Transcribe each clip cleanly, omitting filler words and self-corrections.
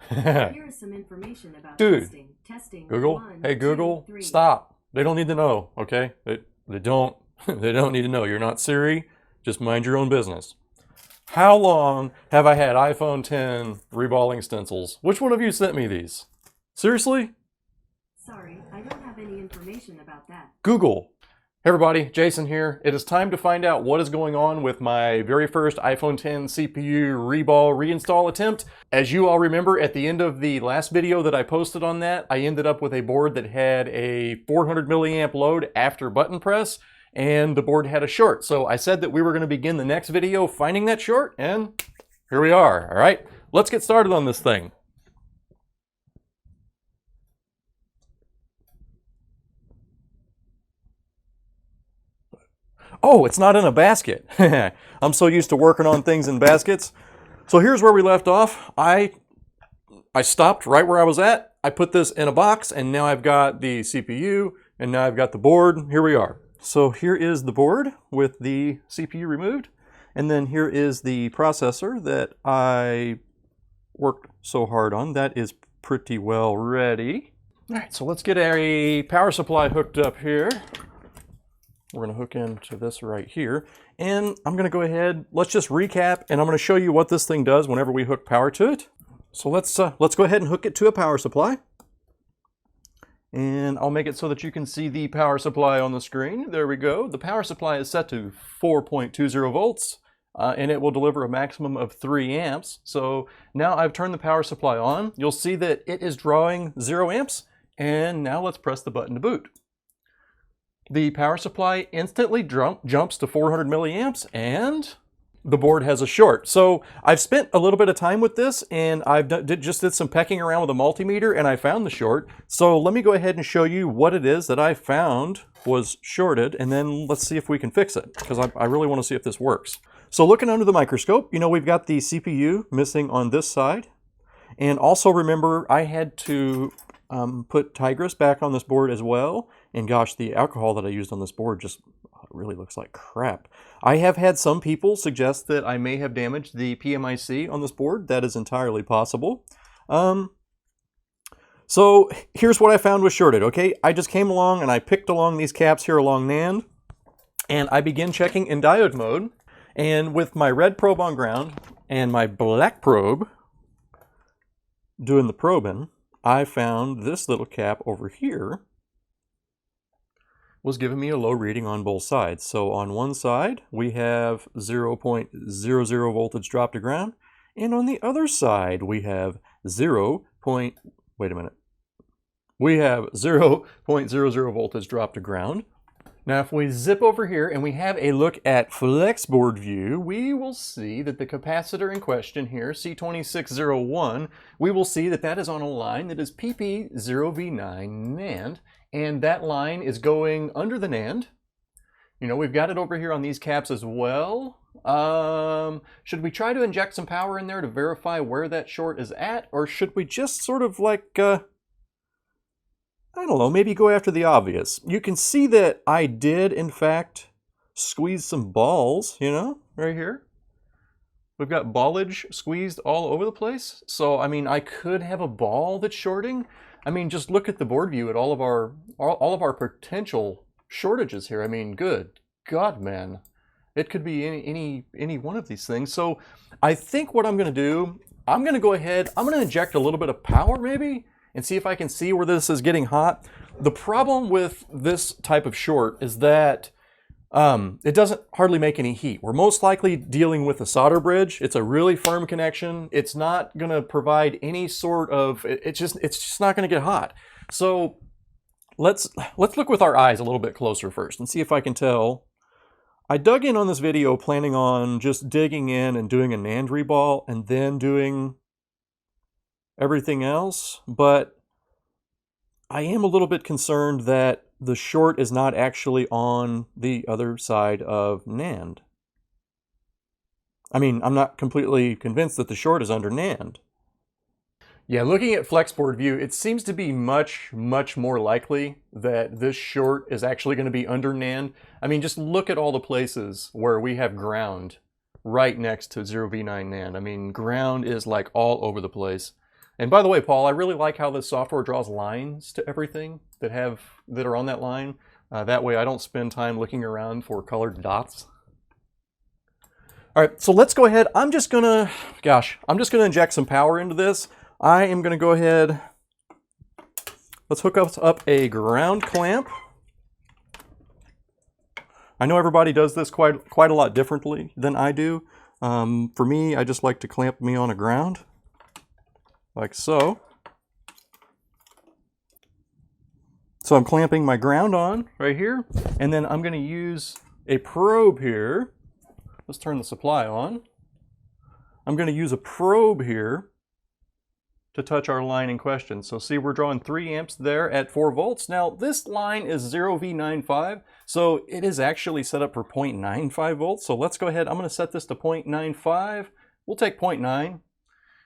Here is some information about Dude, testing. Testing. Google, One, hey Google, 2, 3. stop. They don't need to know, okay? They don't they don't need to know. You're not Siri. Just mind your own business. How long have I had iPhone 10 reballing stencils? Which one of you sent me these? Seriously? Sorry, I don't have any information about that. Google. Hey everybody, Jason here. It is time to find out what is going on with my very first iPhone 10 CPU reball reinstall attempt. As you all remember, at the end of the last video that I posted on that, I ended up with a board that had a 400 milliamp load after button press, and the board had a short. So I said that we were going to begin the next video finding that short, and here we are. All right, let's get started on this thing. Oh, it's not in a basket. I'm so used to working on things in baskets. So here's where we left off. I stopped right where I was at. I put this in a box, and now I've got the CPU, and now I've got the board. Here we are. So here is the board with the CPU removed, and then here is the processor that I worked so hard on. That is pretty well ready. All right, so let's get a power supply hooked up here. We're going to hook into this right here, and I'm going to go ahead, let's just recap, and I'm going to show you what this thing does whenever we hook power to it. So let's go ahead and hook it to a power supply, and I'll make it so that you can see the power supply on the screen. There we go. The power supply is set to 4.20 volts, and it will deliver a maximum of 3 amps. So now I've turned the power supply on. You'll see that it is drawing 0 amps, and now let's press the button to boot. The power supply instantly jumps to 400 milliamps, and the board has a short. So I've spent a little bit of time with this, and I've just did some pecking around with a multimeter, and I found the short. So let me go ahead and show you what it is that I found was shorted, and then let's see if we can fix it, because I really want to see if this works. So looking under the microscope, you know, we've got the CPU missing on this side. And also remember, I had to put Tigris back on this board as well. And gosh, the alcohol that I used on this board just really looks like crap. I have had some people suggest that I may have damaged the PMIC on this board. That is entirely possible. So here's what I found was shorted, okay? I just came along and I picked along these caps here along NAND, and I began checking in diode mode. And with my red probe on ground and my black probe doing the probing, I found this little cap over here was giving me a low reading on both sides. So on one side, we have 0.00 voltage drop to ground, and on the other side, we have 0.00 voltage drop to ground. Now, if we zip over here and we have a look at flexboard view, we will see that the capacitor in question here, C2601, we will see that that is on a line that is PP0V9 NAND, and that line is going under the NAND. You know, we've got it over here on these caps as well. Should we try to inject some power in there to verify where that short is at, or should we just sort of like, I don't know, maybe go after the obvious? You can see that I did, in fact, squeeze some balls, you know, right here. We've got ballage squeezed all over the place. So, I mean, I could have a ball that's shorting. I mean, just look at the board view at all of our potential shortages here. I mean, good God, man. It could be any one of these things. So I think what I'm going to do, I'm going to go ahead, I'm going to inject a little bit of power maybe, and see if I can see where this is getting hot. The problem with this type of short is that it doesn't hardly make any heat. We're most likely dealing with a solder bridge. It's a really firm connection. It's not going to provide any sort of, it's just not going to get hot. So let's look with our eyes a little bit closer first and see if I can tell. I dug in on this video planning on just digging in and doing a NAND reball and then doing everything else, but I am a little bit concerned that the short is not actually on the other side of NAND. I mean, I'm not completely convinced that the short is under NAND. Yeah, looking at flexboard view, it seems to be much more likely that this short is actually going to be under NAND. I mean, just look at all the places where we have ground right next to 0v9 NAND. I mean, ground is like all over the place. And by the way, Paul, I really like how this software draws lines to everything that are on that line. That way I don't spend time looking around for colored dots. All right, so let's go ahead. I'm just gonna inject some power into this. I am gonna go ahead, let's hook up a ground clamp. I know everybody does this quite a lot differently than I do. For me, I just like to clamp me on a ground, like so. So I'm clamping my ground on right here, and then I'm gonna use a probe here. Let's turn the supply on. I'm gonna use a probe here to touch our line in question. So see, we're drawing 3 amps there at 4 volts. Now this line is 0V95, so it is actually set up for 0.95 volts. So let's go ahead, I'm gonna set this to 0.95. We'll take 0.9.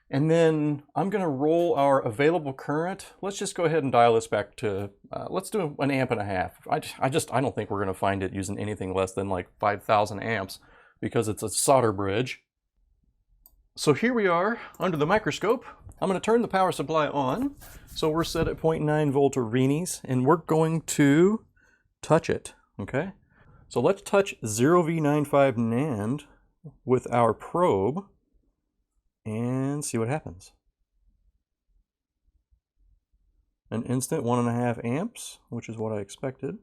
And then I'm gonna roll our available current. Let's just go ahead and dial this back to, let's do 1.5 amps. I don't think we're gonna find it using anything less than like 5,000 amps because it's a solder bridge. So here we are under the microscope. I'm going to turn the power supply on. So we're set at 0.9 volt Arrhenius, and we're going to touch it, okay? So let's touch 0V95 NAND with our probe and see what happens. An instant 1.5 amps, which is what I expected.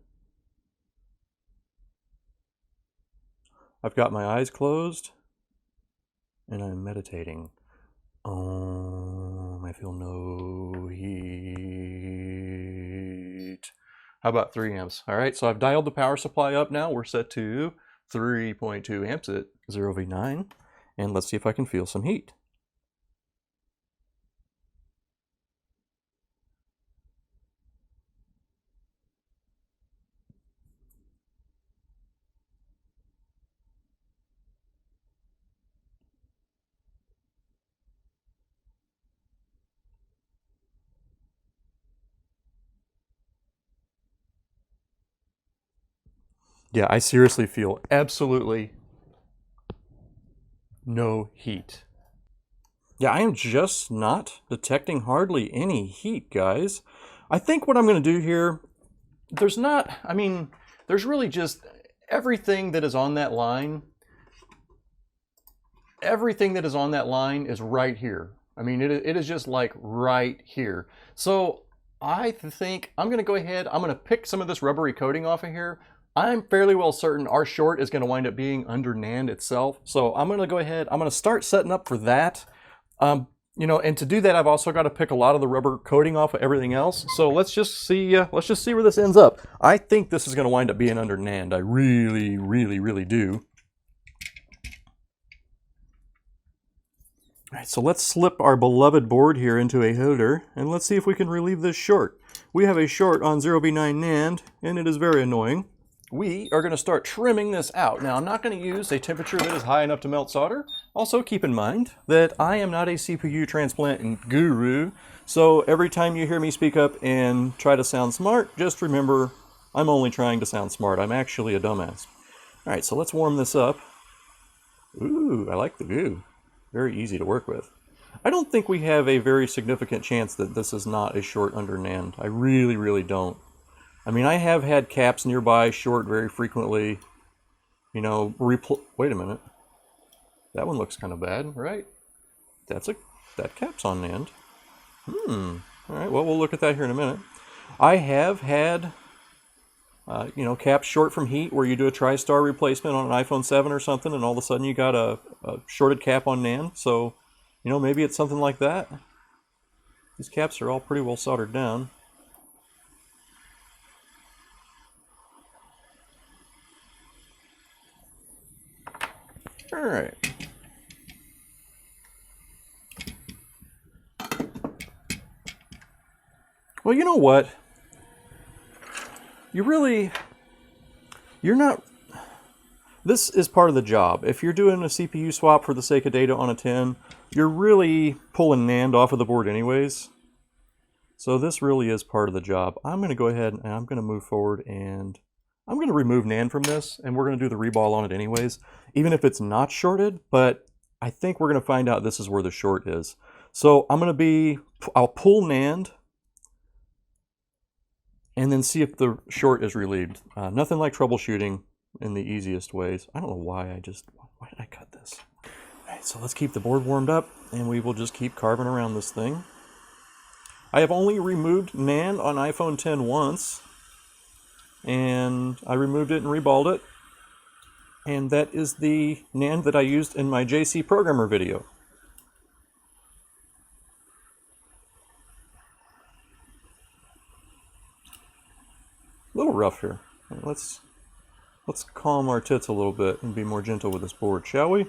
I've got my eyes closed and I'm meditating. I feel no heat. How about 3 amps? All right, so I've dialed the power supply up now. We're set to 3.2 amps at 0V9. And let's see if I can feel some heat. Yeah, I seriously feel absolutely no heat. Yeah, I am just not detecting hardly any heat, guys. I think what I'm going to do here, there's really just everything that is on that line. Everything that is on that line is right here. I mean, it is just like right here. So I think I'm going to go ahead, I'm going to pick some of this rubbery coating off of here. I'm fairly well certain our short is going to wind up being under NAND itself. So I'm going to go ahead, I'm going to start setting up for that. You know, and to do that, I've also got to pick a lot of the rubber coating off of everything else. So let's just see where this ends up. I think this is going to wind up being under NAND. I really, really, really do. All right, so let's slip our beloved board here into a holder, and let's see if we can relieve this short. We have a short on 0V9 NAND, and it is very annoying. We are going to start trimming this out. Now, I'm not going to use a temperature that is high enough to melt solder. Also, keep in mind that I am not a CPU transplant guru, so every time you hear me speak up and try to sound smart, just remember I'm only trying to sound smart. I'm actually a dumbass. All right, so let's warm this up. Ooh, I like the goo. Very easy to work with. I don't think we have a very significant chance that this is not a short under NAND. I really, really don't. I mean, I have had caps nearby short very frequently. You know, wait a minute. That one looks kind of bad, right? That cap's on NAND. All right, well, we'll look at that here in a minute. I have had, you know, caps short from heat where you do a TriStar replacement on an iPhone 7 or something, and all of a sudden you got a shorted cap on NAND. So, you know, maybe it's something like that. These caps are all pretty well soldered down. All right. Well, you know what? You're not, this is part of the job. If you're doing a CPU swap for the sake of data on a 10, you're really pulling NAND off of the board anyways. So this really is part of the job. I'm going to go ahead and I'm going to move forward and I'm going to remove NAND from this, and we're going to do the reball on it anyways, even if it's not shorted, but I think we're going to find out this is where the short is. So I'll pull NAND and then see if the short is relieved. Nothing like troubleshooting in the easiest ways. I don't know why why did I cut this? All right, so let's keep the board warmed up and we will just keep carving around this thing. I have only removed NAND on iPhone X once, and I removed it and reballed it. And that is the NAND that I used in my JC Programmer video. A little rough here. Let's calm our tits a little bit and be more gentle with this board, shall we?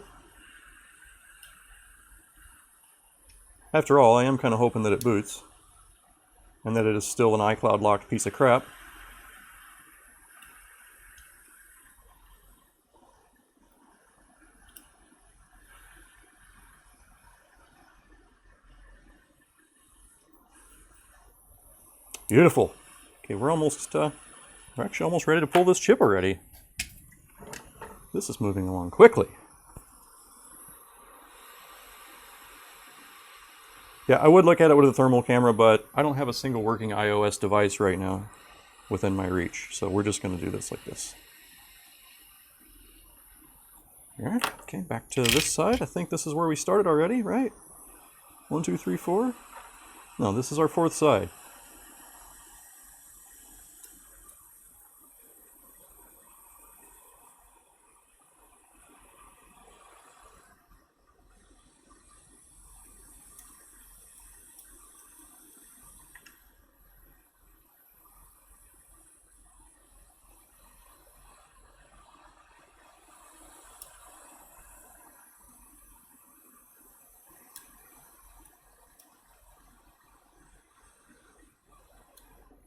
After all, I am kind of hoping that it boots, and that it is still an iCloud locked piece of crap. Beautiful. Okay, we're actually almost ready to pull this chip already. This is moving along quickly. Yeah, I would look at it with a thermal camera, but I don't have a single working iOS device right now within my reach, so we're just going to do this like this. Alright, okay, back to this side. I think this is where we started already, right? 1, 2, 3, 4? No, this is our fourth side.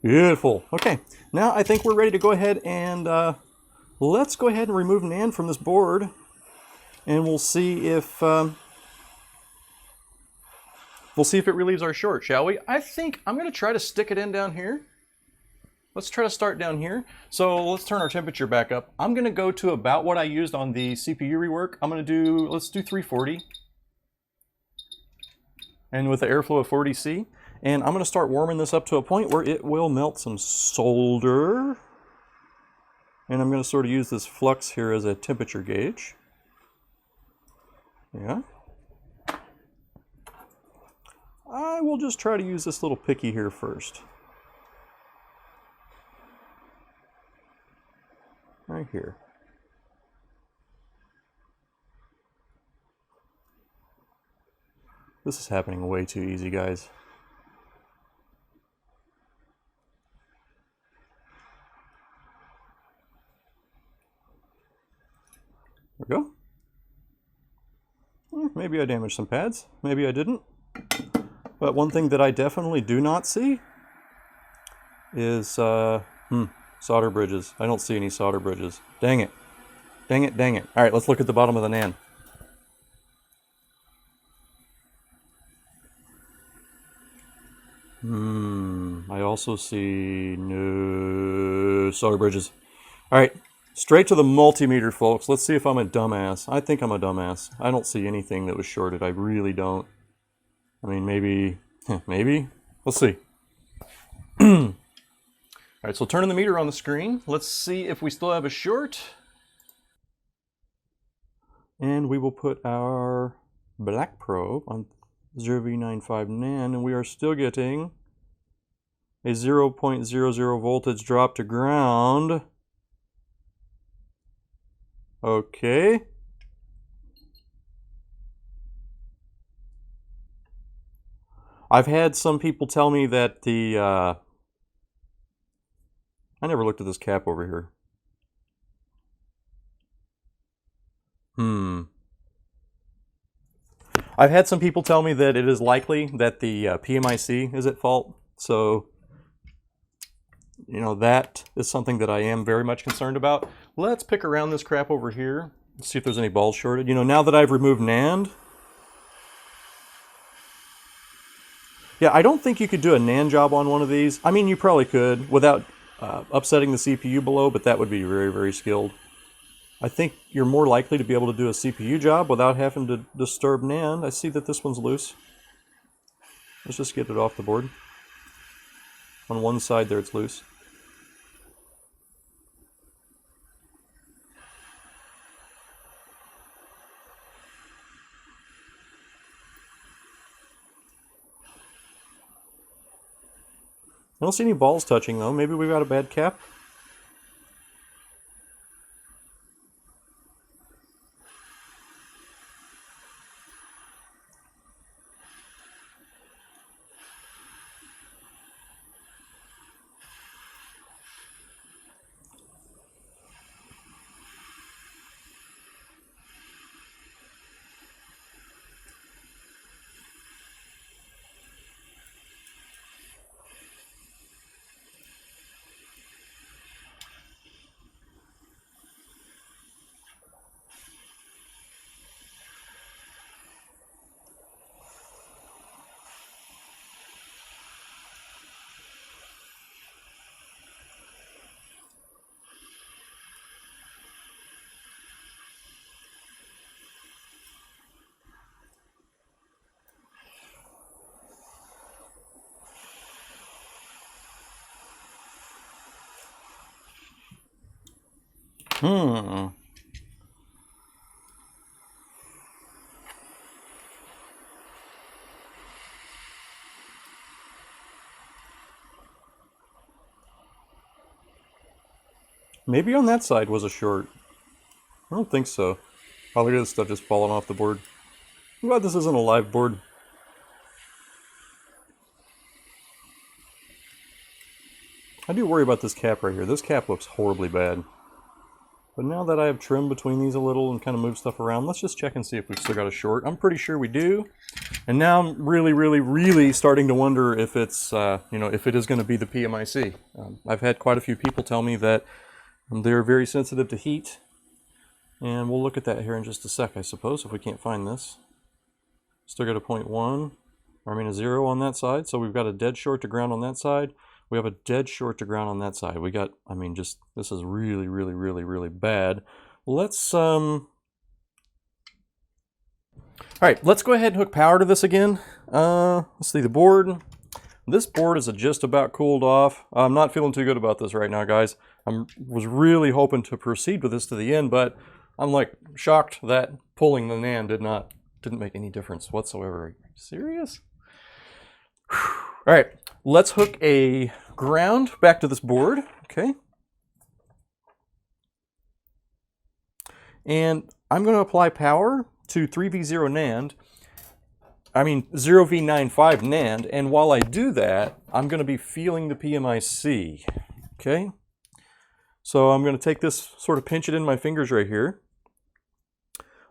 Beautiful. Okay, now I think we're ready to go ahead and let's go ahead and remove NAND from this board, and we'll see if it relieves our short, shall we? I think I'm going to try to stick it in down here. Let's try to start down here. So let's turn our temperature back up. I'm going to go to about what I used on the CPU rework. Let's do 340, and with the airflow of 40C. And I'm going to start warming this up to a point where it will melt some solder. And I'm going to sort of use this flux here as a temperature gauge. Yeah. I will just try to use this little picky here first. Right here. This is happening way too easy, guys. There we go. Maybe I damaged some pads. Maybe I didn't. But one thing that I definitely do not see is solder bridges. I don't see any solder bridges. Dang it. Dang it, dang it. All right, let's look at the bottom of the NAND. I also see no solder bridges. All right. Straight to the multimeter, folks. Let's see if I'm a dumbass. I think I'm a dumbass. I don't see anything that was shorted. I really don't. I mean, maybe. Maybe. We'll see. All right, so turning the meter on the screen. Let's see if we still have a short. And we will put our black probe on 0v95 NAND, and we are still getting a 0.00 voltage drop to ground. Okay. I've had some people tell me that the I never looked at this cap over here. I've had some people tell me that it is likely that the PMIC is at fault. So, you know, that is something that I am very much concerned about. Let's pick around this crap over here. Let's see if there's any balls shorted. You know, now that I've removed NAND. Yeah, I don't think you could do a NAND job on one of these. I mean, you probably could without upsetting the CPU below, but that would be very, very skilled. I think you're more likely to be able to do a CPU job without having to disturb NAND. I see that this one's loose. Let's just get it off the board. On one side there it's loose. I don't see any balls touching though. Maybe we've got a bad cap. Maybe on that side was a short. I don't think so. Oh, look at this stuff just falling off the board. I'm glad this isn't a live board. I do worry about this cap right here. This cap looks horribly bad. But now that I have trimmed between these a little and kind of moved stuff around, let's just check and see if we've still got a short. I'm pretty sure we do. And now I'm really starting to wonder if it's, you know, if it is going to be the PMIC. I've had quite a few people tell me that they're very sensitive to heat. And we'll look at that here in just a sec, I suppose, if we can't find this. Still got a 0.1, or I mean a 0 on that side. So we've got a dead short to ground on that side. We have a dead short to ground on that side. We got, I mean, just, this is really bad. Let's, all right, let's go ahead and hook power to this again. Let's see the board. This board is just about cooled off. I'm not feeling too good about this right now, guys. Was really hoping to proceed with this to the end, but I'm like shocked that pulling the NAND didn't make any difference whatsoever. Are you serious? Whew. All right, let's hook a ground back to this board, okay? And I'm going to apply power to 3V0 NAND, I mean 0V95 NAND, and while I do that, I'm going to be feeling the PMIC, okay? So I'm going to take this, sort of pinch it in my fingers right here.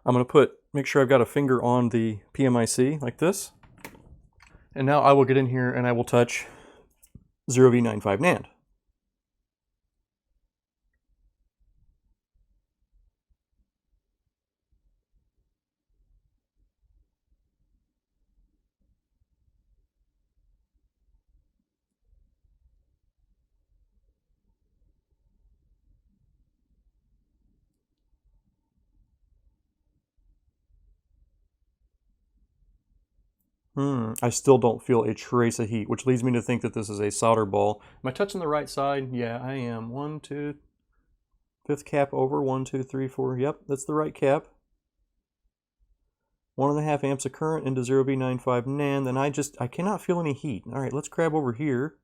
I'm going to make sure I've got a finger on the PMIC like this. And now I will get in here and I will touch 0V95 NAND. I still don't feel a trace of heat, which leads me to think that this is a solder ball. Am I touching the right side? Yeah, I am. 1, 2, fifth cap over. 1, 2, 3, 4. Yep, that's the right cap. 1.5 amps of current into 0V95 NAND, and I cannot feel any heat. All right, let's grab over here.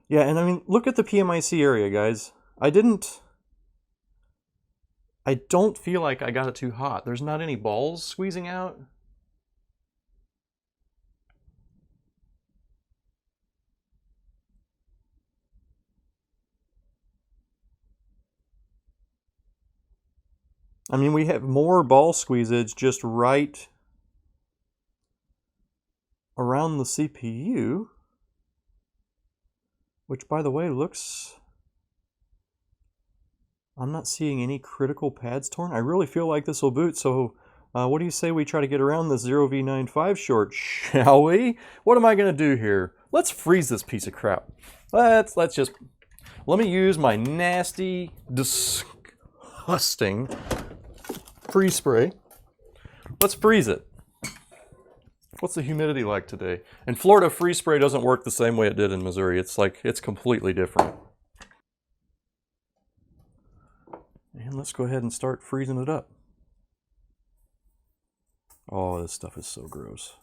Yeah, and I mean, look at the PMIC area, guys. I don't feel like I got it too hot. There's not any balls squeezing out. I mean, we have more ball squeezage just right around the CPU, which, by the way, looks... I'm not seeing any critical pads torn. I really feel like this will boot, so what do you say we try to get around this 0V95 short, shall we? What am I going to do here? let's freeze this piece of crap. Let me use my nasty, disgusting freeze spray. Let's freeze it. What's the humidity like today? In Florida, freeze spray doesn't work the same way it did in Missouri. It's completely different. And let's go ahead and start freezing it up. Oh, this stuff is so gross.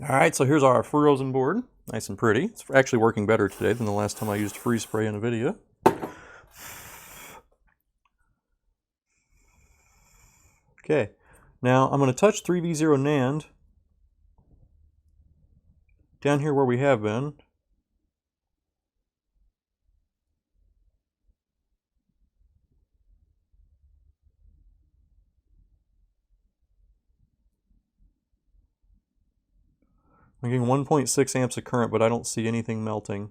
All right, so here's our frozen board. Nice and pretty. It's actually working better today than the last time I used freeze spray in a video. Okay, now I'm going to touch 3v0 NAND down here where we have been. I'm getting 1.6 amps of current, but I don't see anything melting.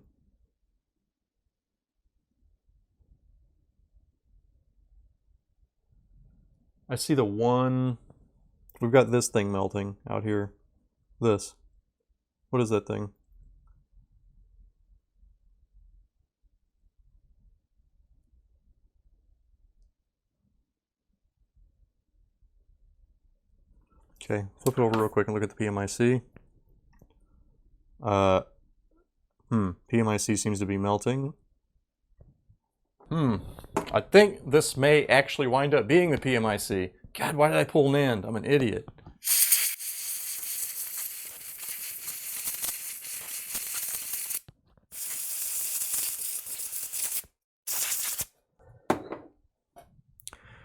I see the one, we've got this thing melting out here. This. What is that thing? Okay, flip it over real quick and look at the PMIC. PMIC seems to be melting. I think this may actually wind up being the PMIC. God, why did I pull NAND? I'm an idiot.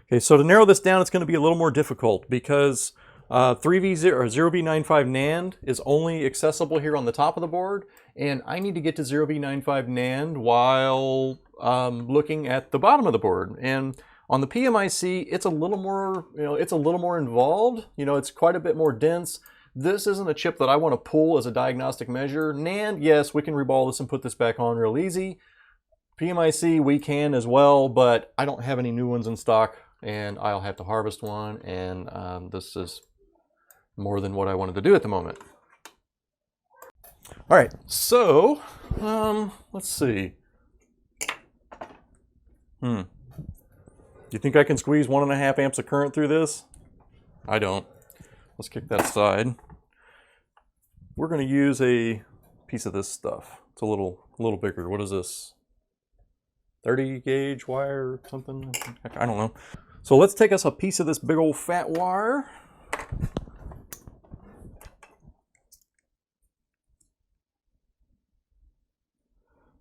Okay, so to narrow this down, it's going to be a little more difficult because 3v0 or 0v95 NAND is only accessible here on the top of the board, and I need to get to 0v95 NAND while looking at the bottom of the board. And on the PMIC, it's a little more, it's a little more involved. It's quite a bit more dense. This isn't a chip that I want to pull as a diagnostic measure. NAND, yes, we can reball this and put this back on real easy. PMIC, we can as well, but I don't have any new ones in stock, and I'll have to harvest one, and this is more than what I wanted to do at the moment. All right, so let's see. You think I can squeeze 1.5 amps of current through this? I don't. Let's kick that aside. We're going to use a piece of this stuff. It's a little bigger. What is this? 30 gauge wire or something? I don't know. So let's take us a piece of this big old fat wire.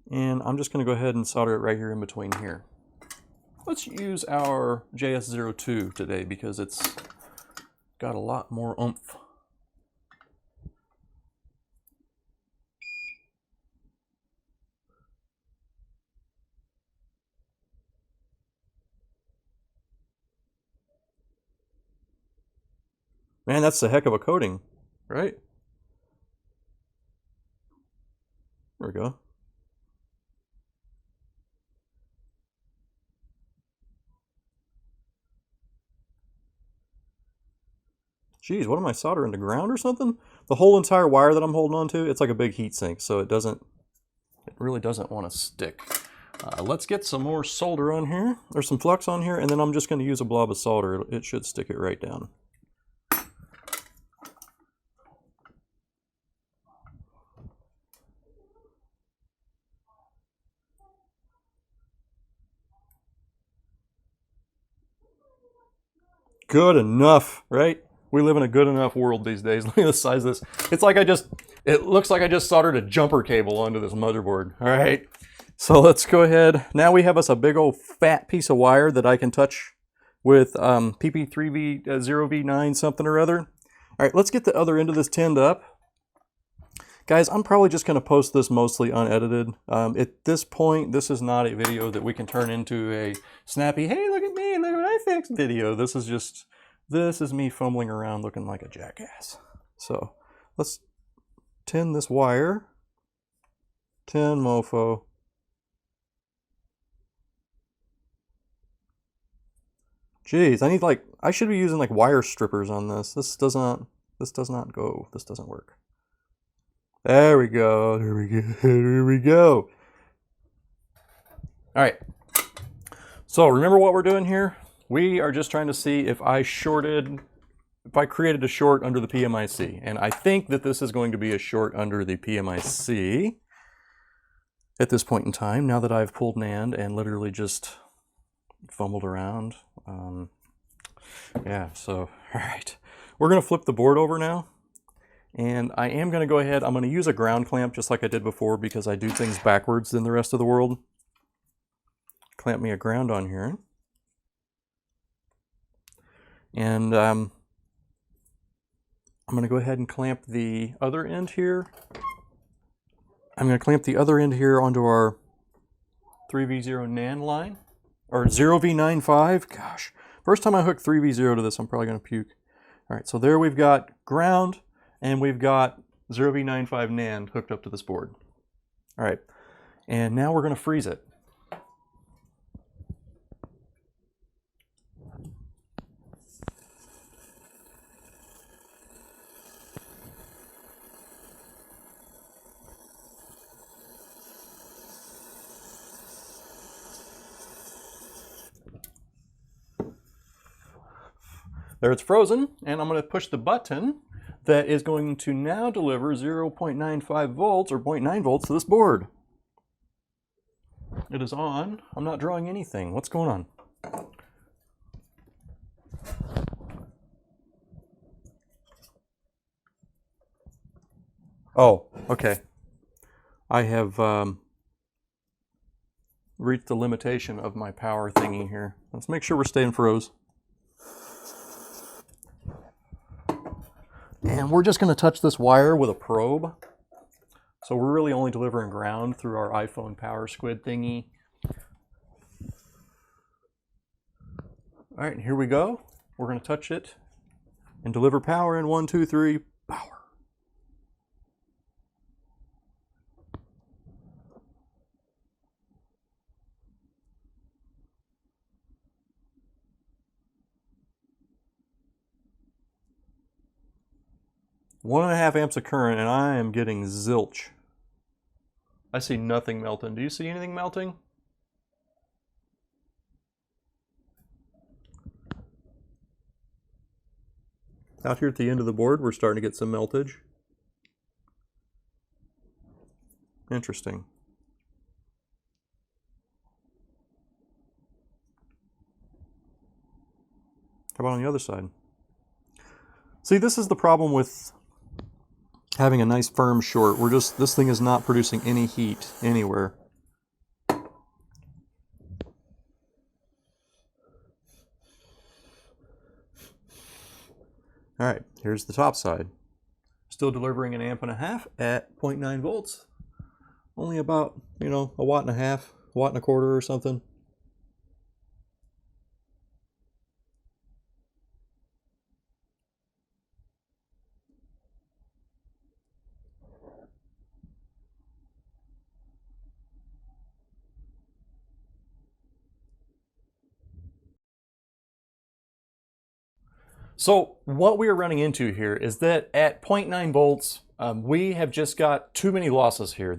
And I'm just going to go ahead and solder it right here in between here. Let's use our JS02 today because it's got a lot more oomph. Man, that's a heck of a coating, right? There we go. Geez, what am I soldering to ground or something? The whole entire wire that I'm holding on to, it's like a big heat sink, so it really doesn't want to stick. Let's get some more solder on here, or some flux on here, and then I'm just going to use a blob of solder. It should stick it right down. Good enough, right? We live in a good enough world these days. Look at the size of this. It looks like I just soldered a jumper cable onto this motherboard. All right, so let's go ahead. Now we have us a big old fat piece of wire that I can touch with PP3V0V9 something or other. All right, let's get the other end of this tinned up. Guys, I'm probably just going to post this mostly unedited. At this point, this is not a video that we can turn into a snappy, hey, look at me, look what I fixed video. This is me fumbling around looking like a jackass. So let's tin this wire. Tin mofo. Jeez, I should be using like wire strippers on this. This does not go. This doesn't work. There we go. There we go. There we go. All right. So remember what we're doing here? We are just trying to see if I created a short under the PMIC. And I think that this is going to be a short under the PMIC at this point in time, now that I've pulled NAND and literally just fumbled around. Yeah, so, all right. We're going to flip the board over now. And I am going to go ahead, I'm going to use a ground clamp just like I did before because I do things backwards than the rest of the world. Clamp me a ground on here. And I'm going to go ahead and clamp the other end here. I'm going to clamp the other end here onto our 3V0 NAND line. Or 0V95. Gosh, first time I hook 3V0 to this, I'm probably going to puke. All right, so there we've got ground. And we've got 0V95 NAND hooked up to this board. All right, and now we're going to freeze it. There it's frozen, and I'm going to push the button that is going to now deliver 0.95 volts or 0.9 volts to this board. It is on. I'm not drawing anything. What's going on? Oh, okay. I have reached the limitation of my power thingy here. Let's make sure we're staying froze. And we're just going to touch this wire with a probe. So we're really only delivering ground through our iPhone power squid thingy. All right, here we go. We're going to touch it and deliver power in 1, 2, 3, power. One and a half amps of current, and I am getting zilch. I see nothing melting. Do you see anything melting? Out here at the end of the board, we're starting to get some meltage. Interesting. How about on the other side? See, this is the problem with having a nice firm short. This thing is not producing any heat anywhere. All right, here's the top side. Still delivering an amp and a half at 0.9 volts. Only about, you know, a watt and a half, watt and a quarter or something. So what we are running into here is that at 0.9 volts, we have just got too many losses here.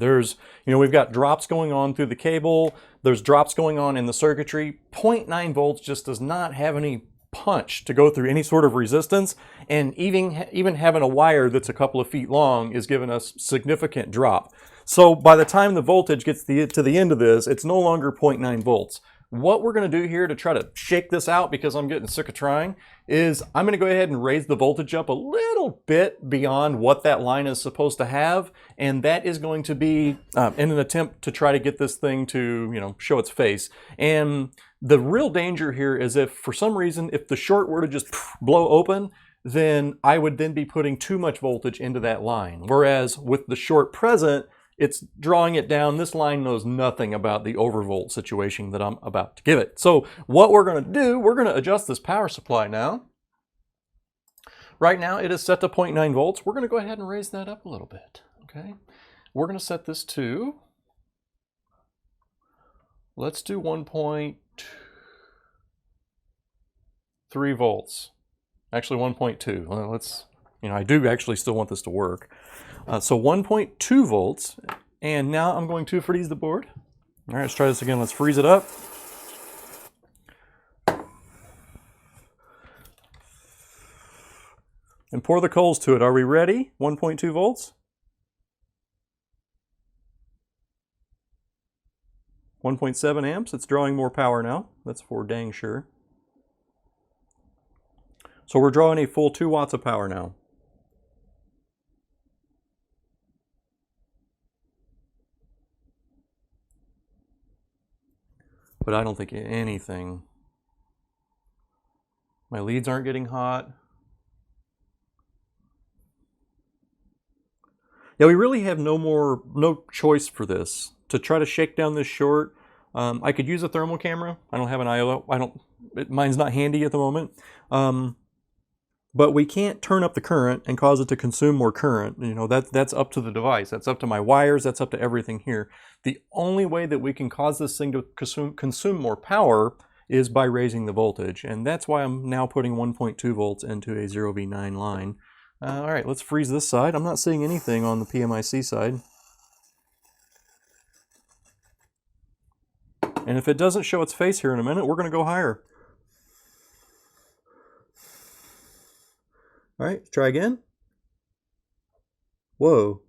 We've got drops going on through the cable. There's drops going on in the circuitry. 0.9 volts just does not have any punch to go through any sort of resistance. And even having a wire that's a couple of feet long is giving us significant drop. So by the time the voltage gets to the end of this, it's no longer 0.9 volts. what we're going to do here to try to shake this out, because I'm getting sick of trying, is I'm going to go ahead and raise the voltage up a little bit beyond what that line is supposed to have, and that is going to be in an attempt to try to get this thing to, you know, show its face. And the real danger here is if for some reason, if the short were to just blow open, then I would then be putting too much voltage into that line. Whereas with the short present, it's drawing it down. This line knows nothing about the overvolt situation that I'm about to give it. So what we're going to do, we're going to adjust this power supply now. Right now it is set to 0.9 volts. We're going to go ahead and raise that up a little bit. Okay. We're going to set this to, let's do 1.3 volts. Actually 1.2. Well, let's, you know, I do actually still want this to work. So 1.2 volts, and now I'm going to freeze the board. All right, let's try this again. Let's freeze it up. And pour the coals to it. Are we ready? 1.2 volts. 1.7 amps. It's drawing more power now. That's for dang sure. So we're drawing a full 2 watts of power now. But I don't think anything. My leads aren't getting hot. Yeah, we really have no choice for this. To try to shake down this short, I could use a thermal camera. I don't have an IO. Mine's not handy at the moment. But we can't turn up the current and cause it to consume more current. You know, that's up to the device. That's up to my wires. That's up to everything here. The only way that we can cause this thing to consume more power is by raising the voltage. And that's why I'm now putting 1.2 volts into a 0V9 line. All right, let's freeze this side. I'm not seeing anything on the PMIC side. And if it doesn't show its face here in a minute, we're going to go higher. All right, try again. Whoa.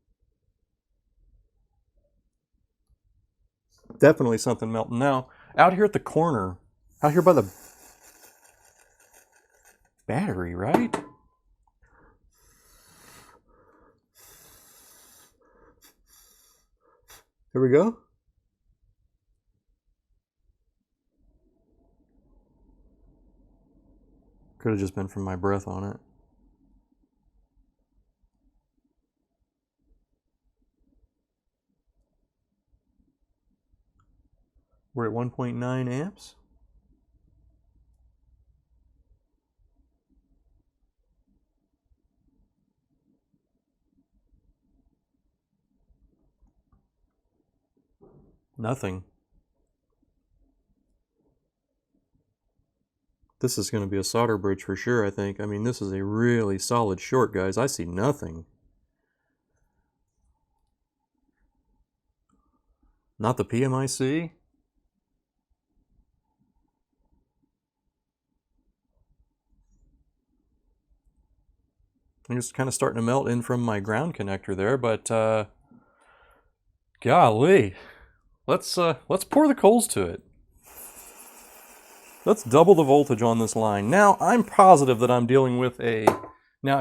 Definitely something melting. Now, out here at the corner, out here by the battery, right? Here we go. Could have just been from my breath on it. We're at 1.9 amps. Nothing. This is going to be a solder bridge for sure, I think. I mean, this is a really solid short, guys. I see nothing. Not the PMIC. I'm just kind of starting to melt in from my ground connector there, but golly, let's pour the coals to it. Let's double the voltage on this line. Now I'm positive that I'm dealing with a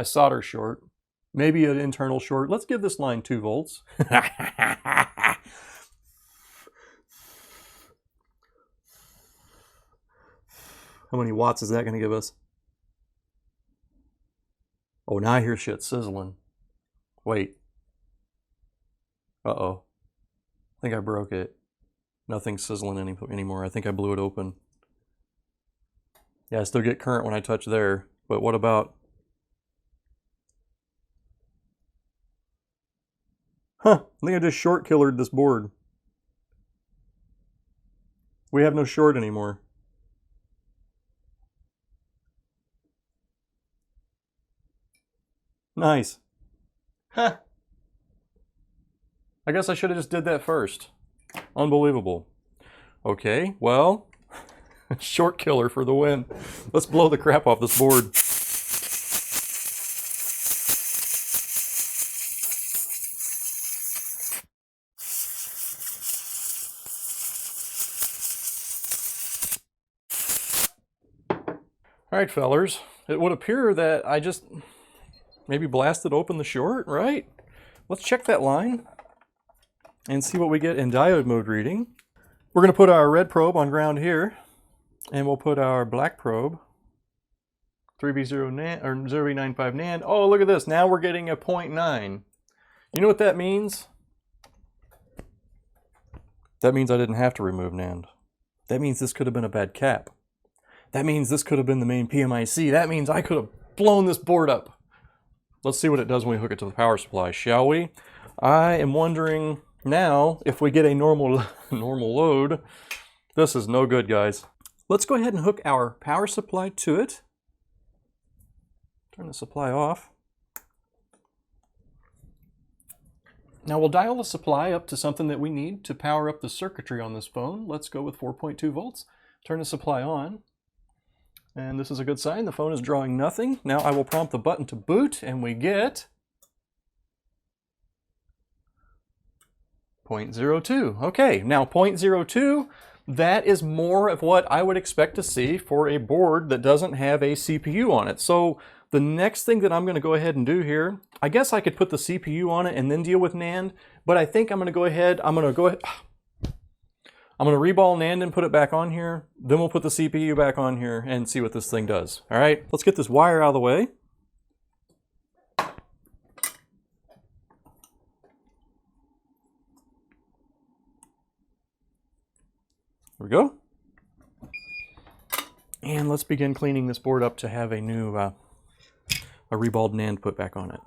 solder short, maybe an internal short. Let's give this line 2 volts. How many watts is that going to give us? Oh, now I hear shit sizzling. Wait. Uh-oh. I think I broke it. Nothing's sizzling anymore. I think I blew it open. Yeah, I still get current when I touch there. But what about... Huh. I think I just short-killered this board. We have no short anymore. Nice. Huh. I guess I should have just did that first. Unbelievable. Okay, well, short killer for the win. Let's blow the crap off this board. All right, fellers, it would appear that I just maybe blasted open the short, right? Let's check that line and see what we get in diode mode reading. We're going to put our red probe on ground here, and we'll put our black probe, 3B0 NAND, or 0B95 NAND. Oh, look at this. Now we're getting a 0.9. You know what that means? That means I didn't have to remove NAND. That means this could have been a bad cap. That means this could have been the main PMIC. That means I could have blown this board up. Let's see what it does when we hook it to the power supply, shall we? I am wondering now if we get a normal load. This is no good, guys. Let's go ahead and hook our power supply to it. Turn the supply off. Now we'll dial the supply up to something that we need to power up the circuitry on this phone. Let's go with 4.2 volts. Turn the supply on. And this is a good sign. The phone is drawing nothing. Now I will prompt the button to boot, and we get 0.02. Okay, now 0.02, that is more of what I would expect to see for a board that doesn't have a CPU on it. So the next thing that I'm going to go ahead and do here, I guess I could put the CPU on it and then deal with NAND, but I think I'm going to go ahead, I'm going to reball NAND and put it back on here. Then we'll put the CPU back on here and see what this thing does. All right, let's get this wire out of the way. There we go. And let's begin cleaning this board up to have a new a reballed NAND put back on it.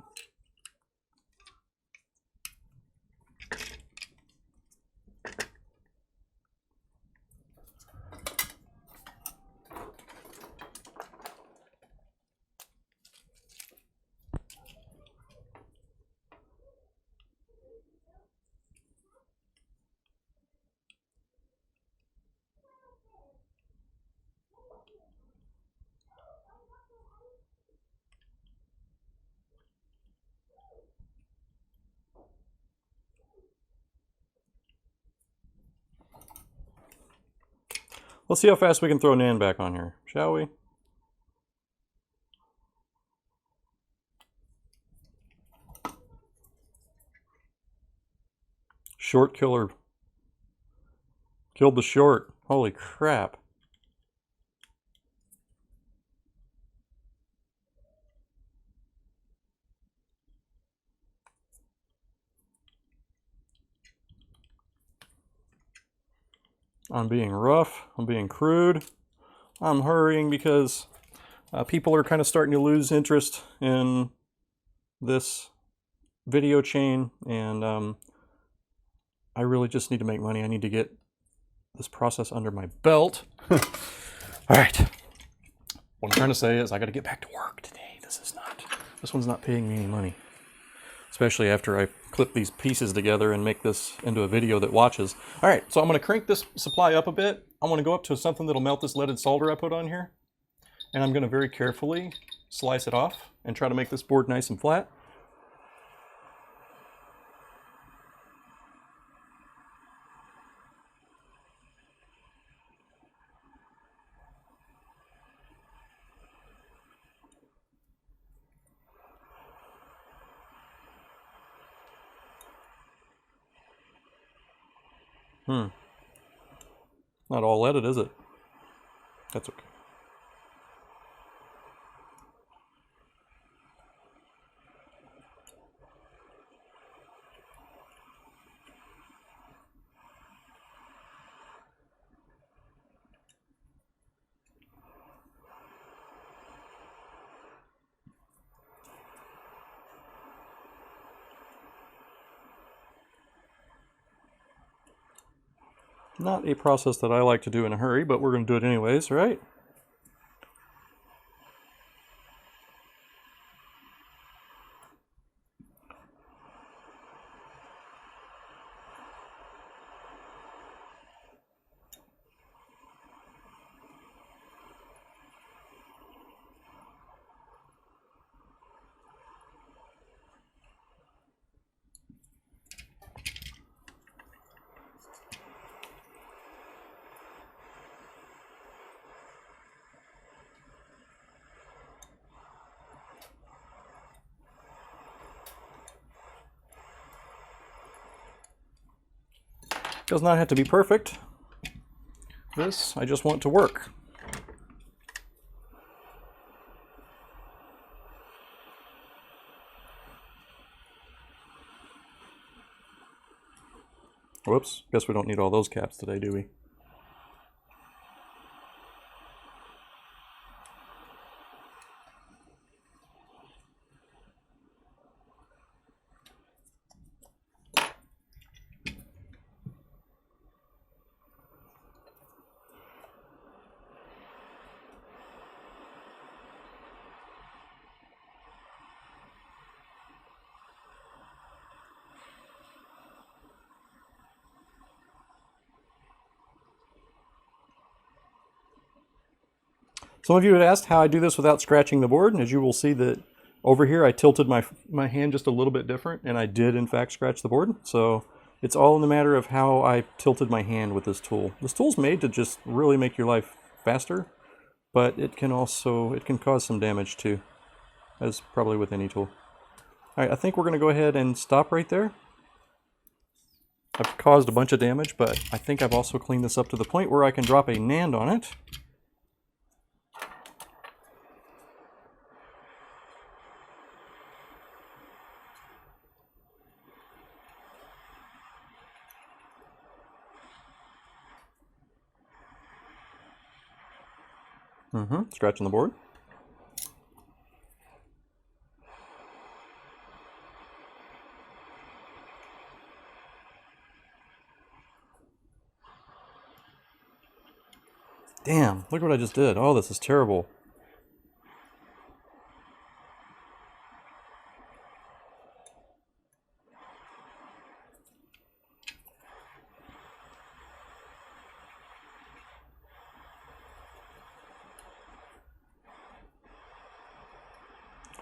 Let's see how fast we can throw NAND back on here, shall we? Short killer. Killed the short. Holy crap. I'm being rough, I'm being crude, I'm hurrying because people are kind of starting to lose interest in this video chain, and I really just need to make money. I need to get this process under my belt. All right, what I'm trying to say is I got to get back to work today. This one's not paying me any money, especially after I clip these pieces together and make this into a video that watches. All right, so I'm going to crank this supply up a bit. I want to go up to something that'll melt this leaded solder I put on here, and I'm going to very carefully slice it off and try to make this board nice and flat. Not all leaded, is it? That's okay. Not a process that I like to do in a hurry, but we're going to do it anyways, right? Does not have to be perfect. This, I just want to work. Whoops, guess we don't need all those caps today, do we? Some of you had asked how I do this without scratching the board, and as you will see that over here I tilted my hand just a little bit different, and I did in fact scratch the board. So it's all in the matter of how I tilted my hand with this tool. This tool's made to just really make your life faster, but it can cause some damage too, as probably with any tool. Alright, I think we're going to go ahead and stop right there. I've caused a bunch of damage, but I think I've also cleaned this up to the point where I can drop a NAND on it. Scratching the board. Damn, look what I just did. Oh, this is terrible.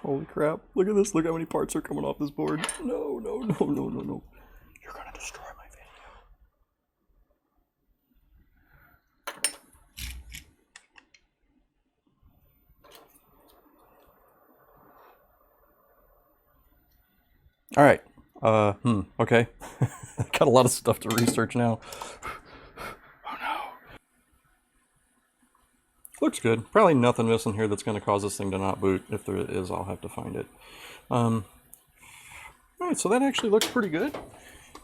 Holy crap. Look at this. Look how many parts are coming off this board. No, no, no, no, no, no. You're going to destroy my video. Alright. Okay. Got a lot of stuff to research now. Oh no. Looks good. Probably nothing missing here that's going to cause this thing to not boot. If there is, I'll have to find it. Alright, so that actually looks pretty good.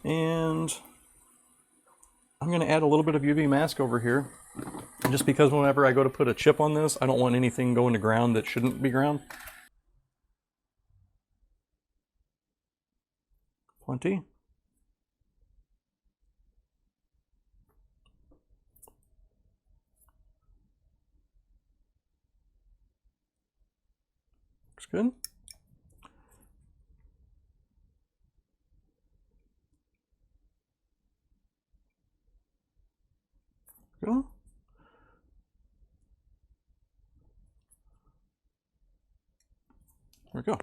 And I'm going to add a little bit of UV mask over here. Just because whenever I go to put a chip on this, I don't want anything going to ground that shouldn't be ground. Plenty. Looks good. Go. There we go.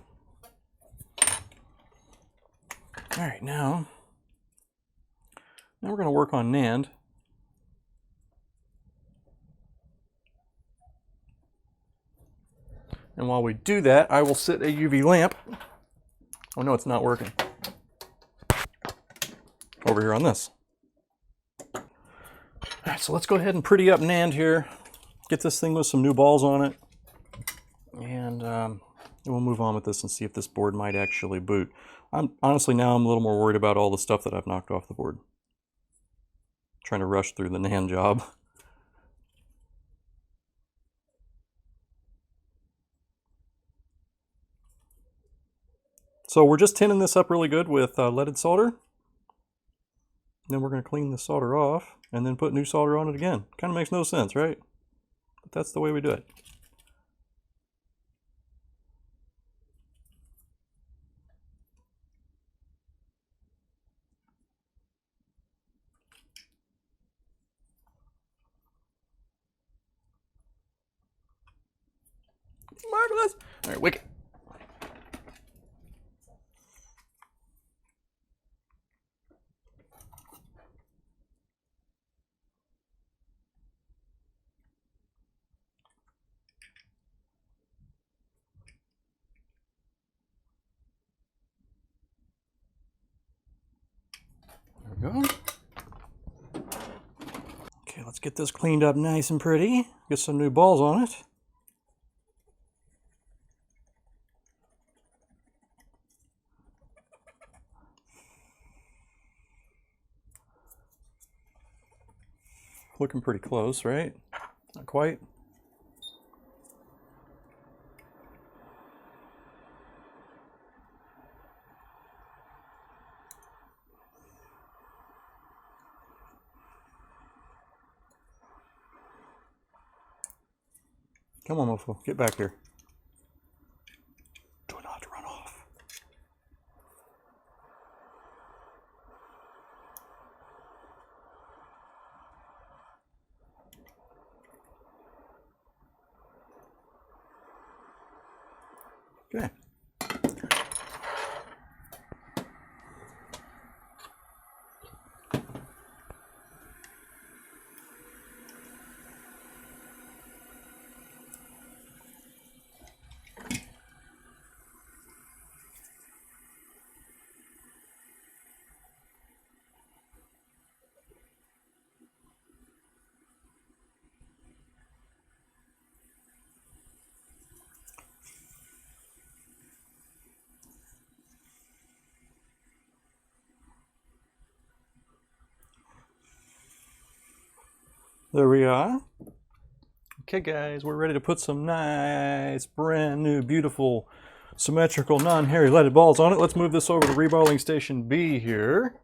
All right, now we're going to work on NAND. And while we do that, I will set a UV lamp. Oh no, it's not working. Over here on this. All right, so let's go ahead and pretty up NAND here. Get this thing with some new balls on it. And we'll move on with this and see if this board might actually boot. Honestly, now I'm a little more worried about all the stuff that I've knocked off the board. Trying to rush through the NAND job. So we're just tinning this up really good with leaded solder. Then we're going to clean the solder off and then put new solder on it again. Kind of makes no sense, right? But that's the way we do it. Marvelous! All right, wick. There we go. let's get this cleaned up nice and pretty. Get some new balls on it. Looking pretty close, right? Not quite. Come on, mofo, get back here. Do not run off. Okay. There we are. Okay guys, we're ready to put some nice, brand new, beautiful, symmetrical, non-hairy leaded balls on it. Let's move this over to reballing station B here.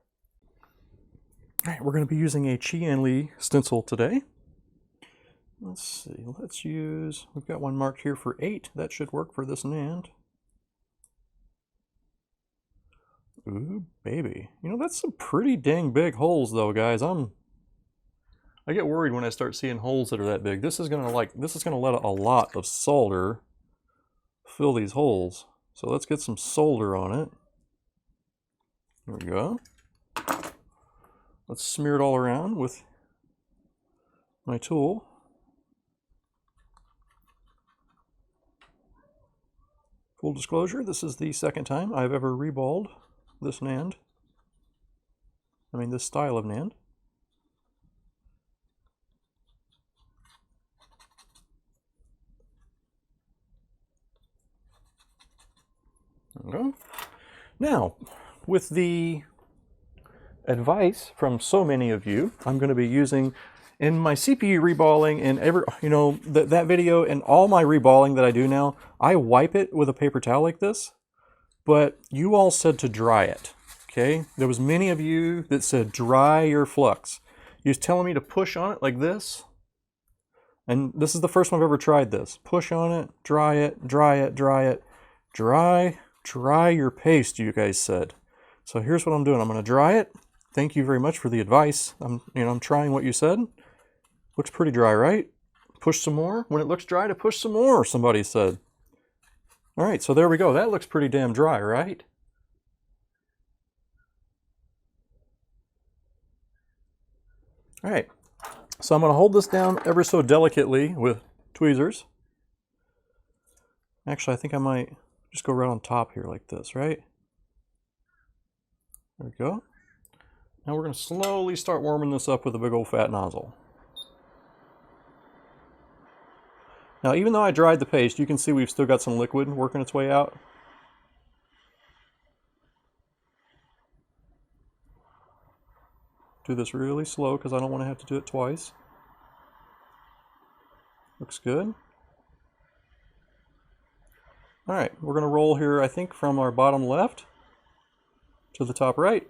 All right, we're going to be using a Chi and Lee stencil today. Let's see, we've got one marked here for 8. That should work for this NAND. Ooh, baby. You know, that's some pretty dang big holes though, guys. I get worried when I start seeing holes that are that big. This is gonna let a lot of solder fill these holes. So let's get some solder on it. There we go. Let's smear it all around with my tool. Full disclosure, this is the second time I've ever reballed this NAND. I mean, this style of NAND. Now, with the advice from so many of you, I'm going to be using in my CPU reballing and that video and all my reballing that I do now, I wipe it with a paper towel like this, but you all said to dry it, okay? There was many of you that said dry your flux. You was telling me to push on it like this, and this is the first one I've ever tried this. Push on it, dry it, dry it, dry it, dry your paste, you guys said. So here's what I'm doing. I'm going to dry it. Thank you very much for the advice. I'm trying what you said. Looks pretty dry, right? Push some more. When it looks dry, to push some more, somebody said. All right, so there we go. That looks pretty damn dry, right? All right, so I'm going to hold this down ever so delicately with tweezers. Actually, I think I might just go right on top here like this, right? There we go. Now we're going to slowly start warming this up with a big old fat nozzle. Now, even though I dried the paste, you can see we've still got some liquid working its way out. Do this really slow because I don't want to have to do it twice. Looks good. All right, we're going to roll here, I think, from our bottom left to the top right.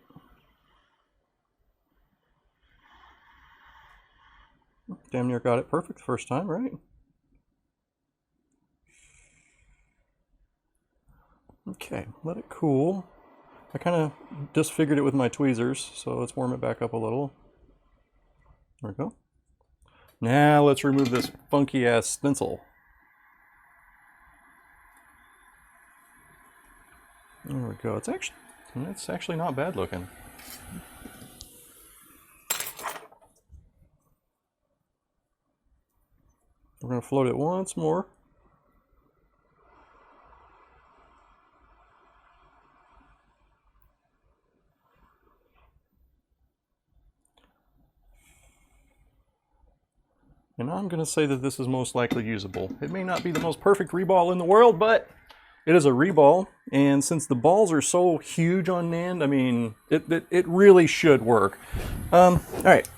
Damn near got it perfect the first time, right? Okay, let it cool. I kind of disfigured it with my tweezers, so let's warm it back up a little. There we go. Now let's remove this funky ass stencil. There we go. It's actually not bad looking. We're going to float it once more. And I'm going to say that this is most likely usable. It may not be the most perfect reball in the world, but it is a reball. And since the balls are so huge on NAND, I mean, it really should work. All right.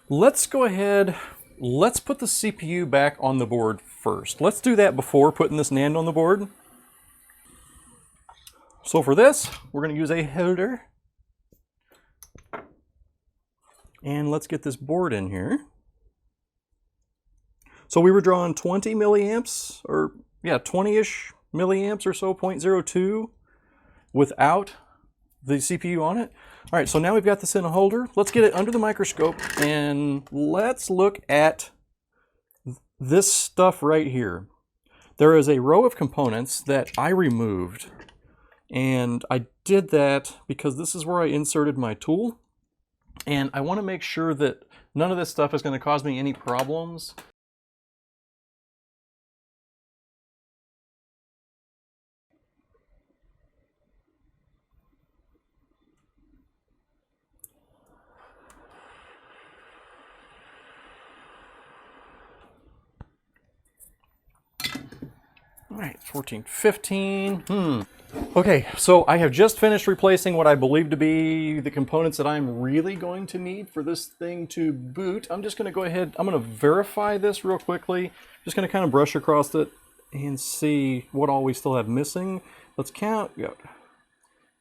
Let's go ahead. Let's put the CPU back on the board first. Let's do that before putting this NAND on the board. So for this, we're going to use a holder. And let's get this board in here. So we were drawing 20 milliamps, or yeah, 20-ish milliamps or so, 0.02, without the CPU on it. All right, so now we've got this in a holder. Let's get it under the microscope and let's look at this stuff right here. There is a row of components that I removed, and I did that because this is where I inserted my tool. And I want to make sure that none of this stuff is going to cause me any problems. All right, 14, 15. Okay, so I have just finished replacing what I believe to be the components that I'm really going to need for this thing to boot. I'm just going to go ahead, I'm going to verify this real quickly. Just going to kind of brush across it and see what all we still have missing. Let's count. Yeah.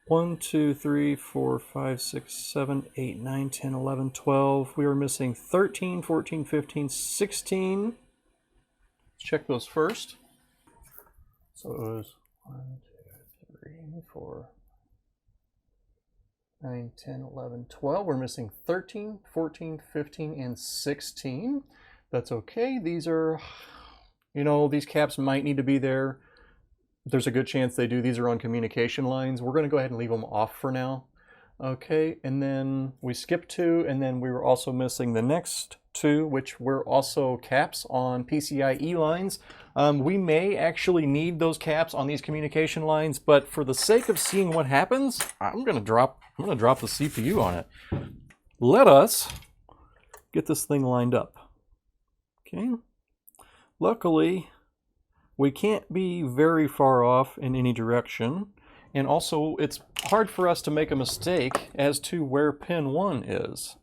1, 2, 3, 4, 5, 6, 7, 8, 9, 10, 11, 12. We were missing 13, 14, 15, 16. Let's check those first. So it was 1, 2, 3, 4, 9, 10, 11, 12. We're missing 13, 14, 15, and 16. That's okay. These are, you know, these caps might need to be there. There's a good chance they do. These are on communication lines. We're going to go ahead and leave them off for now. Okay, and then we skipped 2, and then we were also missing the next 2, which were also caps on PCIe lines. We may actually need those caps on these communication lines, but for the sake of seeing what happens, I'm going to drop the CPU on it. Let us get this thing lined up. Okay. Luckily, we can't be very far off in any direction. And also, it's hard for us to make a mistake as to where pin 1 is,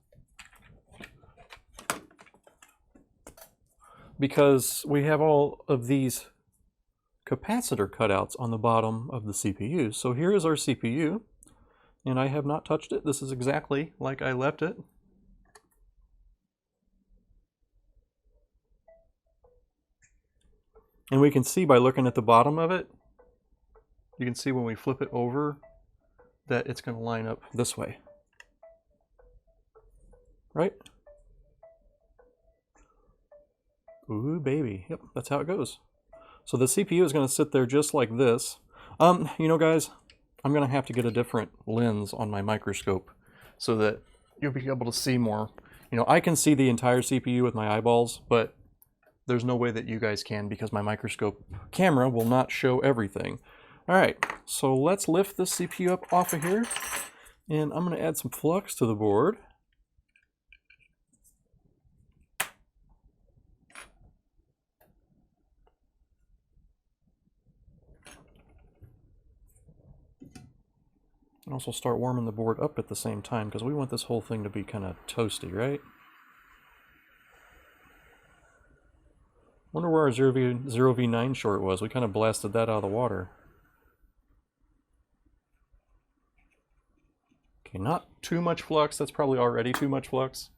because we have all of these capacitor cutouts on the bottom of the CPU. So here is our CPU, and I have not touched it. This is exactly like I left it. And we can see by looking at the bottom of it, you can see when we flip it over that it's going to line up this way. Right? Ooh, baby. Yep, that's how it goes. So the CPU is going to sit there just like this. You know, guys, I'm going to have to get a different lens on my microscope so that you'll be able to see more. You know, I can see the entire CPU with my eyeballs, but there's no way that you guys can because my microscope camera will not show everything. All right, so let's lift this CPU up off of here, and I'm going to add some flux to the board. And also start warming the board up at the same time because we want this whole thing to be kind of toasty, right? Wonder where our 0v9 short was. We kind of blasted that out of the water. Okay, not too much flux. That's probably already too much flux.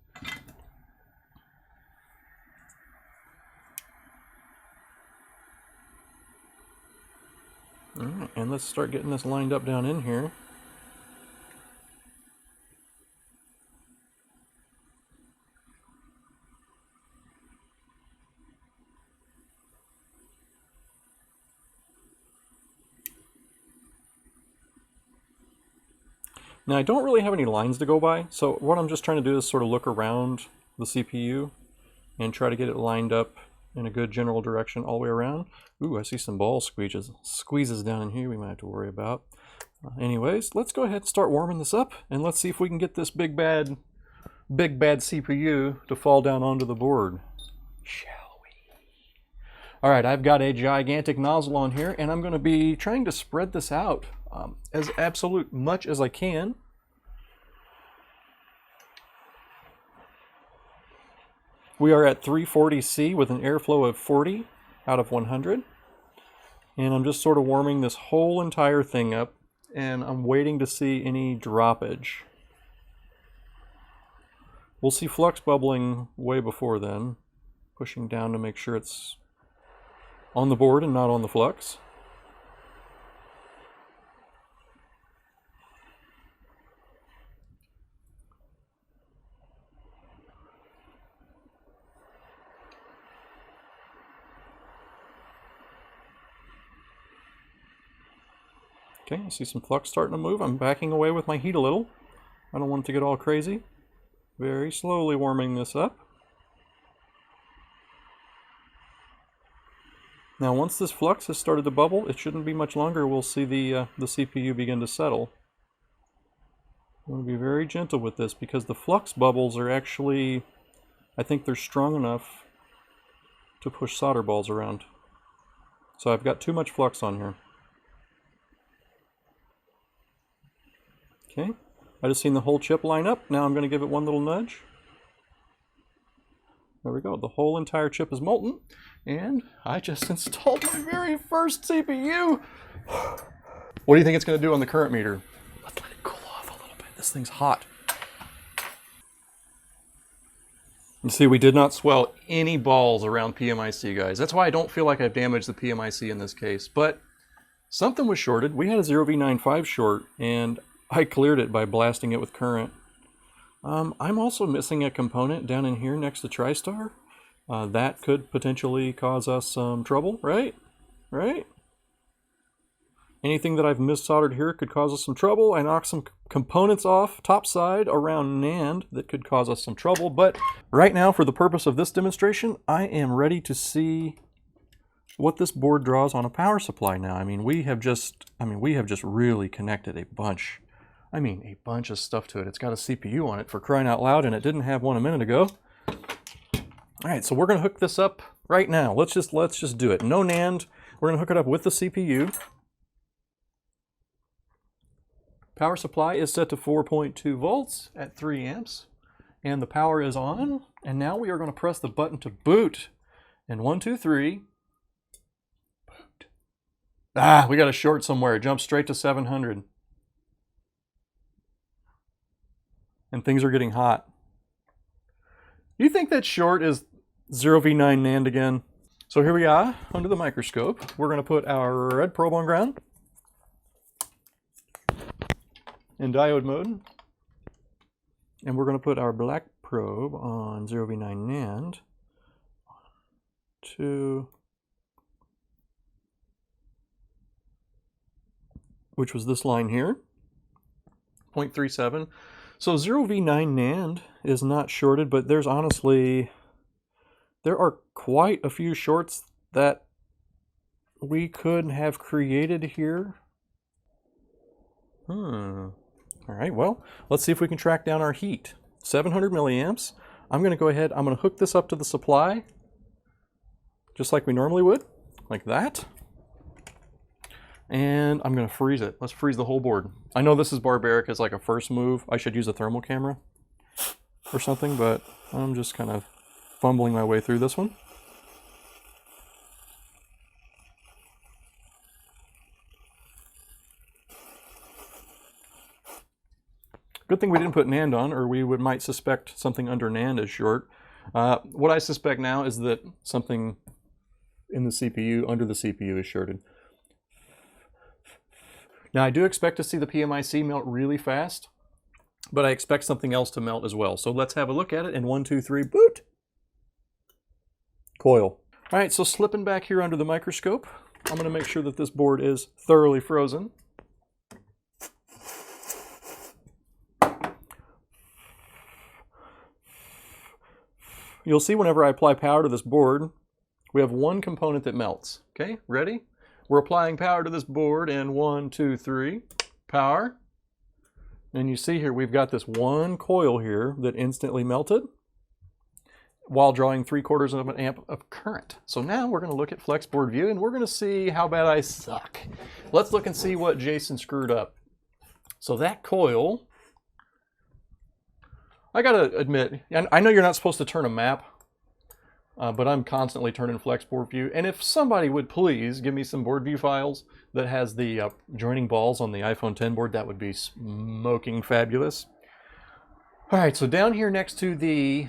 All right, and let's start getting this lined up down in here. Now I don't really have any lines to go by, so what I'm just trying to do is sort of look around the CPU and try to get it lined up in a good general direction all the way around. Ooh, I see some ball squeezes down in here we might have to worry about. Anyways, let's go ahead and start warming this up, and let's see if we can get this big bad CPU to fall down onto the board. Shall we? All right, I've got a gigantic nozzle on here, and I'm going to be trying to spread this out as absolute much as I can. We are at 340C with an airflow of 40 out of 100. And I'm just sort of warming this whole entire thing up, and I'm waiting to see any droppage. We'll see flux bubbling way before then, pushing down to make sure it's on the board and not on the flux. Okay, I see some flux starting to move. I'm backing away with my heat a little. I don't want it to get all crazy. Very slowly warming this up. Now once this flux has started to bubble, it shouldn't be much longer, we'll see the CPU begin to settle. I'm going to be very gentle with this because the flux bubbles are actually, I think they're strong enough to push solder balls around. So I've got too much flux on here. Okay, I just seen the whole chip line up. Now I'm going to give it one little nudge. There we go. The whole entire chip is molten. And I just installed my very first CPU. What do you think it's going to do on the current meter? Let's let it cool off a little bit. This thing's hot. You see, we did not swell any balls around PMIC, guys. That's why I don't feel like I've damaged the PMIC in this case. But something was shorted. We had a 0V95 short, and I cleared it by blasting it with current. I'm also missing a component down in here next to TriStar. That could potentially cause us some trouble, right? Right? Anything that I've mis-soldered here could cause us some trouble. I knocked some components off topside around NAND that could cause us some trouble. But right now, for the purpose of this demonstration, I am ready to see what this board draws on a power supply now. I mean, we have just really connected a bunch of stuff to it. It's got a CPU on it, for crying out loud, and it didn't have one a minute ago. All right, so we're going to hook this up right now. Let's just do it. No NAND. We're going to hook it up with the CPU. Power supply is set to 4.2 volts at 3 amps, and the power is on. And now we are going to press the button to boot. And 1, 2, 3. Boot. Ah, we got a short somewhere. It jumped straight to 700. And things are getting hot. You think that short is 0V9 NAND again? So here we are under the microscope. We're going to put our red probe on ground in diode mode. And we're going to put our black probe on 0V9 NAND. 1, 2, which was this line here, 0.37. So 0V9 NAND is not shorted, but there are quite a few shorts that we could have created here. All right, well, let's see if we can track down our heat. 700 milliamps. I'm going to go ahead, I'm going to hook this up to the supply, just like we normally would, like that. And I'm going to freeze it. Let's freeze the whole board. I know this is barbaric as like a first move. I should use a thermal camera or something, but I'm just kind of fumbling my way through this one. Good thing we didn't put NAND on, or we might suspect something under NAND is short. What I suspect now is that something in the CPU, under the CPU, is shorted. Now I do expect to see the PMIC melt really fast, but I expect something else to melt as well. So let's have a look at it in 1, 2, 3, boot. Coil. All right, so slipping back here under the microscope, I'm going to make sure that this board is thoroughly frozen. You'll see whenever I apply power to this board, we have one component that melts. Okay, ready? We're applying power to this board in 1, 2, 3. power. And you see here, we've got this one coil here that instantly melted while drawing 3/4 of an amp of current. So now we're going to look at Flexboard View and we're going to see how bad I suck. Let's look and see what Jason screwed up. So that coil, I got to admit, and I know you're not supposed to turn a map, but I'm constantly turning Flexboard View. And if somebody would please give me some board view files that has the joining balls on the iPhone X board, that would be smoking fabulous. All right, so down here next to the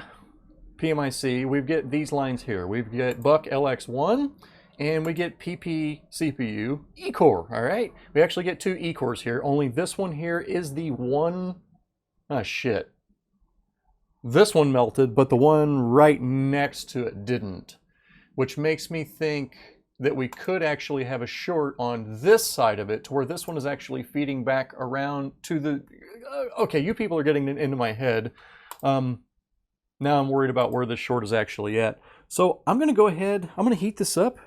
PMIC, we get these lines here. We get Buck LX1 and we get PP CPU E-core, all right? We actually get 2 E-cores here, only this one here is the one, shit. This one melted, but the one right next to it didn't, which makes me think that we could actually have a short on this side of it to where this one is actually feeding back around to the, okay, you people are getting into my head. Now I'm worried about where this short is actually at. So I'm going to go ahead, I'm going to heat this up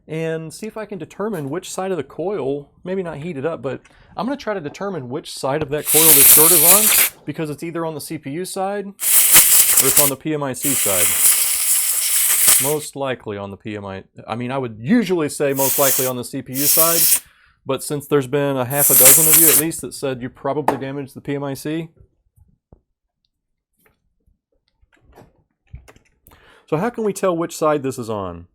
and see if I can determine which side of the coil, maybe not heat it up, but I'm going to try to determine which side of that coil the short is on, because it's either on the CPU side or it's on the PMIC side. Most likely on the PMI. I mean, I would usually say most likely on the CPU side, but since there's been a half a dozen of you at least that said you probably damaged the PMIC. So how can we tell which side this is on?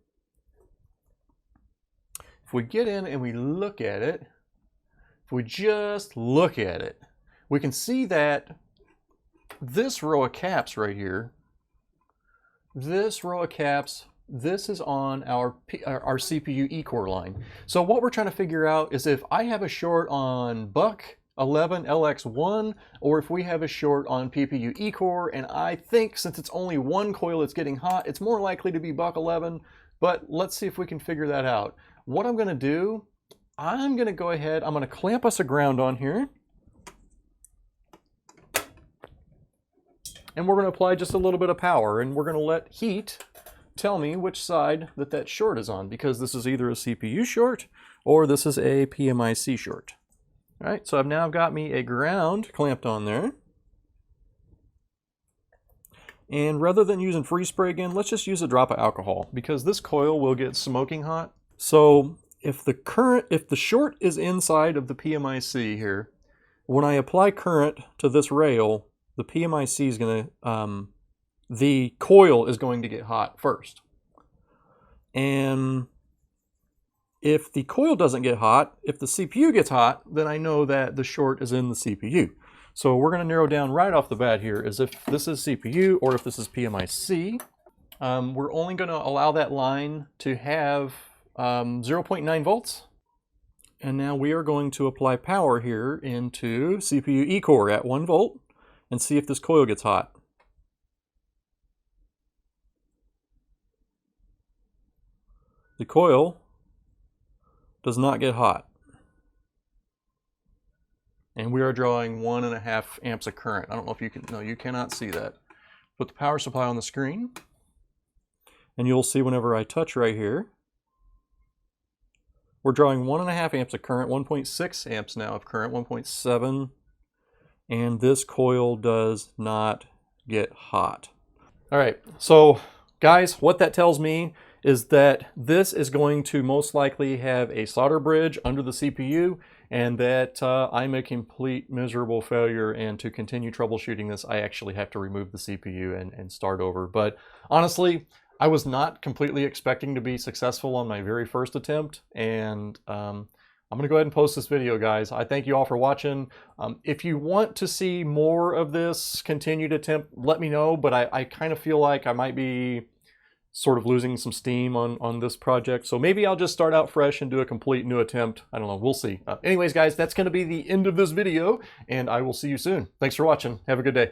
If we get in and we look at it, if we just look at it, we can see that this row of caps right here, this row of caps, this is on our CPU E-core line. So what we're trying to figure out is if I have a short on Buck 11 LX1 or if we have a short on PPU E-core, and I think since it's only one coil that's getting hot, it's more likely to be Buck 11, but let's see if we can figure that out. What I'm going to do, I'm going to go ahead, I'm going to clamp us a ground on here. And we're going to apply just a little bit of power, and we're going to let heat tell me which side that short is on, because this is either a CPU short or this is a PMIC short. All right, so I've now got me a ground clamped on there. And rather than using freeze spray again, let's just use a drop of alcohol, because this coil will get smoking hot. So if the short is inside of the PMIC here, when I apply current to this rail, the PMIC is going to, the coil is going to get hot first. And if the coil doesn't get hot, if the CPU gets hot, then I know that the short is in the CPU. So we're going to narrow down right off the bat here is if this is CPU or if this is PMIC. We're only going to allow that line to have 0.9 volts. And now we are going to apply power here into CPU E-core at 1 volt and see if this coil gets hot. The coil does not get hot. And we are drawing 1.5 amps of current. I don't know if you can, no, you cannot see that. Put the power supply on the screen. And you'll see whenever I touch right here, we're drawing 1.5 amps of current, 1.6 amps now of current, 1.7. And this coil does not get hot. All right, so guys, what that tells me is that this is going to most likely have a solder bridge under the CPU, and that I'm a complete miserable failure, and to continue troubleshooting this, I actually have to remove the CPU and start over. But honestly, I was not completely expecting to be successful on my very first attempt, and I'm gonna go ahead and post this video, guys. I thank you all for watching. If you want to see more of this continued attempt, let me know, but I kind of feel like I might be sort of losing some steam on this project. So maybe I'll just start out fresh and do a complete new attempt. I don't know, we'll see. Anyways, guys, that's gonna be the end of this video, and I will see you soon. Thanks for watching. Have a good day.